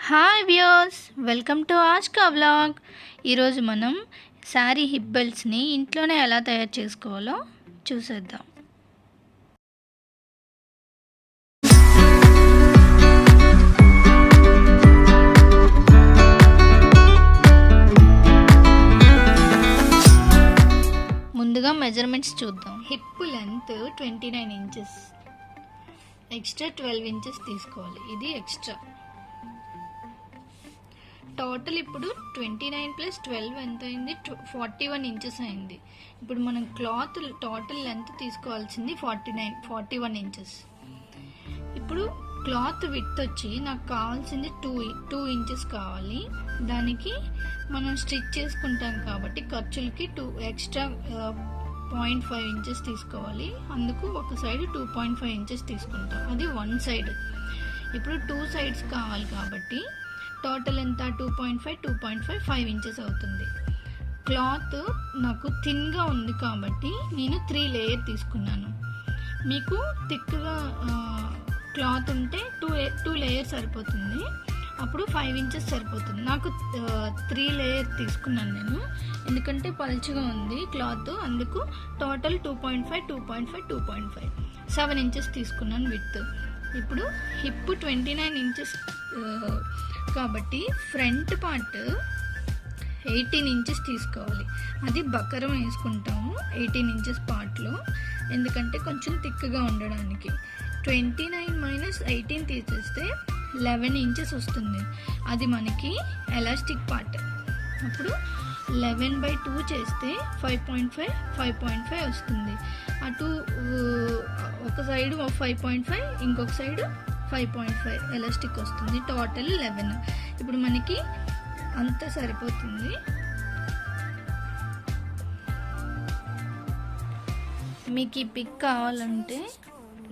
Hi viewers, welcome to ajkavlog. ఈరోజు మనం sorry hip బెల్ట్స్ని ఇంట్లోనే ఎలా తయారు చేసుకోవాలో చూసేద్దాం. ముందుగా మెజర్మెంట్స్ చూద్దాం. Hip length 29 inches, extra 12 inches తీసుకోవాలి. ఇది ఎక్స్ట్రా. టోటల్ ఇప్పుడు 29 + 12 ఎంత అయింది? 41 ఇంచెస్ అయింది. ఇప్పుడు మనం క్లాత్ టోటల్ లెంత్ తీసుకోవాల్సింది 41 ఇంచెస్. ఇప్పుడు క్లాత్ విడ్త్ వచ్చి నాకు కావాల్సింది 2 ఇంచెస్ కావాలి. దానికి మనం స్టిచ్ చేసుకుంటాం కాబట్టి ఖర్చులకి 2 ఎక్స్ట్రా 0.5 ఇంచెస్ తీసుకోవాలి. అందుకు ఒక సైడ్ 2.5 ఇంచెస్ తీసుకుంటాం, అది వన్ సైడ్. ఇప్పుడు 2 సైడ్స్ కావాలి కాబట్టి టోటల్ ఎంత? 2.5 5 ఇంచెస్ అవుతుంది. క్లాత్ నాకు థిన్గా ఉంది కాబట్టి నేను 3 లేయర్ తీసుకున్నాను. మీకు థిక్గా క్లాత్ ఉంటే 2 లేయర్ సరిపోతుంది, అప్పుడు 5 ఇంచెస్ సరిపోతుంది. నాకు 3 లేయర్ తీసుకున్నాను నేను, ఎందుకంటే పలుచగా ఉంది క్లాత్. అందుకు టోటల్ 2.5 7 ఇంచెస్ తీసుకున్నాను విత్. ఇప్పుడు హిప్ 29 ఇంచెస్ కాబట్టి ఫ్రంట్ పార్ట్ 18 ఇంచెస్ తీసుకోవాలి. అది బకరం వేసుకుంటాము 18 ఇంచెస్ పార్ట్లో, ఎందుకంటే కొంచెం థిక్గా ఉండడానికి. 29 - 18 తీసేస్తే 11 ఇంచెస్ వస్తుంది. అది మనకి ఎలాస్టిక్ పార్ట్. అప్పుడు 11/2 చేస్తే 5.5 వస్తుంది. అటు ఒక సైడ్ 5.5, ఇంకొక సైడ్ 5.5 ఎలాస్టిక్ వస్తుంది. టోటల్ 11. ఇప్పుడు మనకి అంత సరిపోతుంది. మీకు ఈ పిక్ కావాలంటే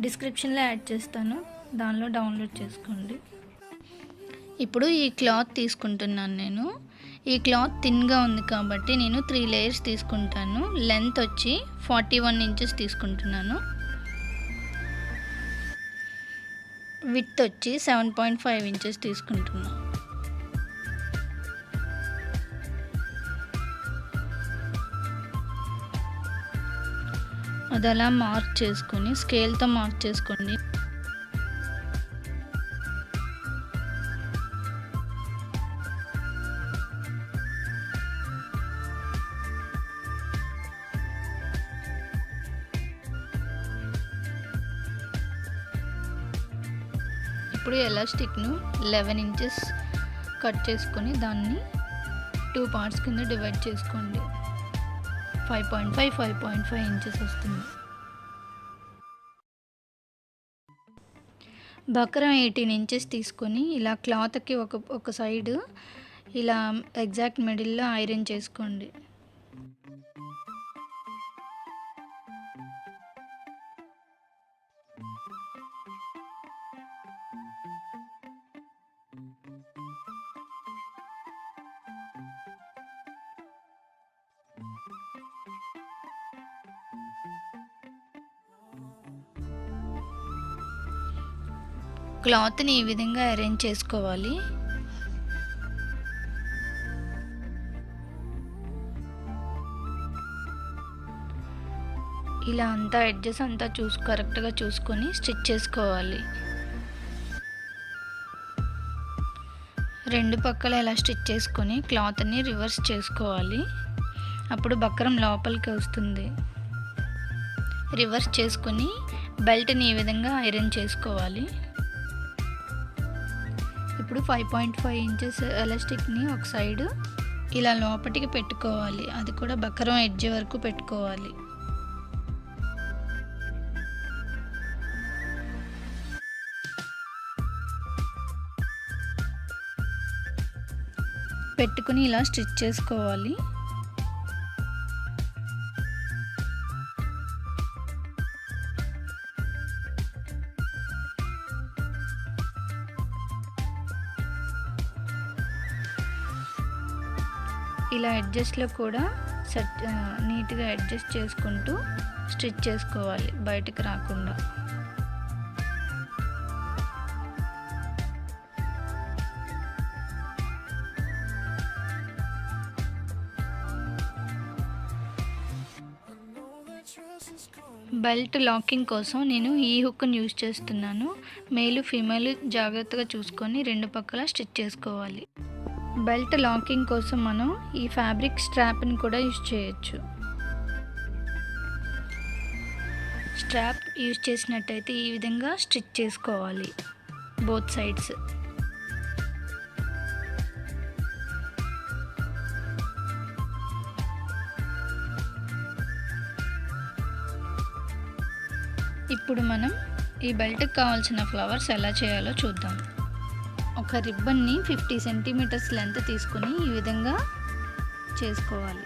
డిస్క్రిప్షన్లో యాడ్ చేస్తాను, దానిలో డౌన్లోడ్ చేసుకోండి. ఇప్పుడు ఈ క్లాత్ తీసుకుంటున్నాను నేను. ఈ క్లాత్ థిన్గా ఉంది కాబట్టి నేను 3 లేయర్స్ తీసుకుంటాను. లెంత్ వచ్చి 41 ఇంచెస్ తీసుకుంటున్నాను. విడ్త్ వచ్చి 7.5 ఇంచెస్ తీసుకుంటున్నాను. అది అలా మార్క్ చేసుకొని స్కేల్తో మార్క్ చేసుకోండి. ఇప్పుడు ఎలాస్టిక్ను 11 ఇంచెస్ కట్ చేసుకొని దాన్ని 2 పార్ట్స్ కింద డివైడ్ చేసుకోండి. 5.5 ఇంచెస్ వస్తుంది. బక్రం 18 ఇంచెస్ తీసుకొని ఇలా క్లాత్కి ఒక సైడ్ ఇలా ఎగ్జాక్ట్ మిడిల్లో ఐరన్ చేసుకోండి. క్లాత్ని ఈ విధంగా అరేంజ్ చేసుకోవాలి. ఇలా అంతా ఎడ్జెస్ అంతా కరెక్ట్గా చూసుకొని స్టిచ్ చేసుకోవాలి. రెండు పక్కల ఇలా స్టిచ్ చేసుకొని క్లాత్ని రివర్స్ చేసుకోవాలి. అప్పుడు బక్రం లోపలికి వస్తుంది. రివర్స్ చేసుకొని బెల్ట్ని ఈ విధంగా ఐరన్ చేసుకోవాలి. ఇప్పుడు 5.5 ఇంచెస్ ఎలాస్టిక్ని ఒక సైడ్ ఇలా లోపటికి పెట్టుకోవాలి. అది కూడా బకరం ఎడ్జ్ వరకు పెట్టుకోవాలి. పెట్టుకుని ఇలా స్టిచ్ చేసుకోవాలి. ఇలా అడ్జస్ట్లో కూడా నీట్గా అడ్జస్ట్ చేసుకుంటూ స్టిచ్ చేసుకోవాలి, బయటకు రాకుండా. బెల్ట్ లాకింగ్ కోసం నేను ఈ హుక్ని యూజ్ చేస్తున్నాను. మేలు ఫీమేల్ జాగ్రత్తగా చూసుకొని రెండు పక్కల స్టిచ్ చేసుకోవాలి. బెల్ట్ లాకింగ్ కోసం మనం ఈ ఫ్యాబ్రిక్ స్ట్రాప్ని కూడా యూజ్ చేయొచ్చు. స్ట్రాప్ యూజ్ చేసినట్టయితే ఈ విధంగా స్టిచ్ చేసుకోవాలి బోత్ సైడ్స్. ఇప్పుడు మనం ఈ బెల్ట్కి కావాల్సిన ఫ్లవర్స్ ఎలా చేయాలో చూద్దాం. ఒక రిబ్బన్ని 50 సెంటీమీటర్స్ లెంత్ తీసుకుని ఈ విధంగా చేసుకోవాలి.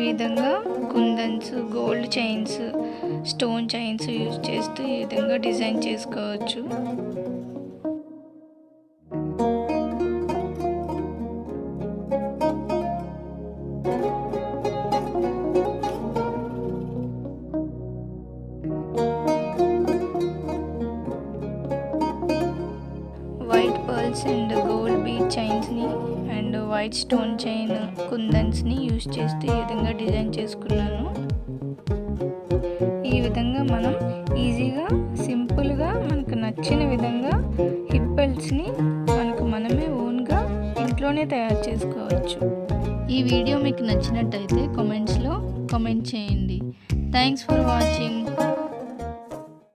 విధంగా kundans, gold chains, stone chains use చేస్తూ ఈ విధంగా డిజైన్ చేసుకోవచ్చు. వైట్ స్టోన్ చైన్ కుందన్స్ని యూజ్ చేస్తే ఈ విధంగా డిజైన్ చేసుకున్నాను. ఈ విధంగా మనం ఈజీగా సింపుల్గా మనకు నచ్చిన విధంగా హిప్ బెల్ట్స్ని మనమే ఓన్గా ఇంట్లోనే తయారు చేసుకోవచ్చు. ఈ వీడియో మీకు నచ్చినట్టయితే కామెంట్స్లో కామెంట్ చేయండి. Thanks for watching.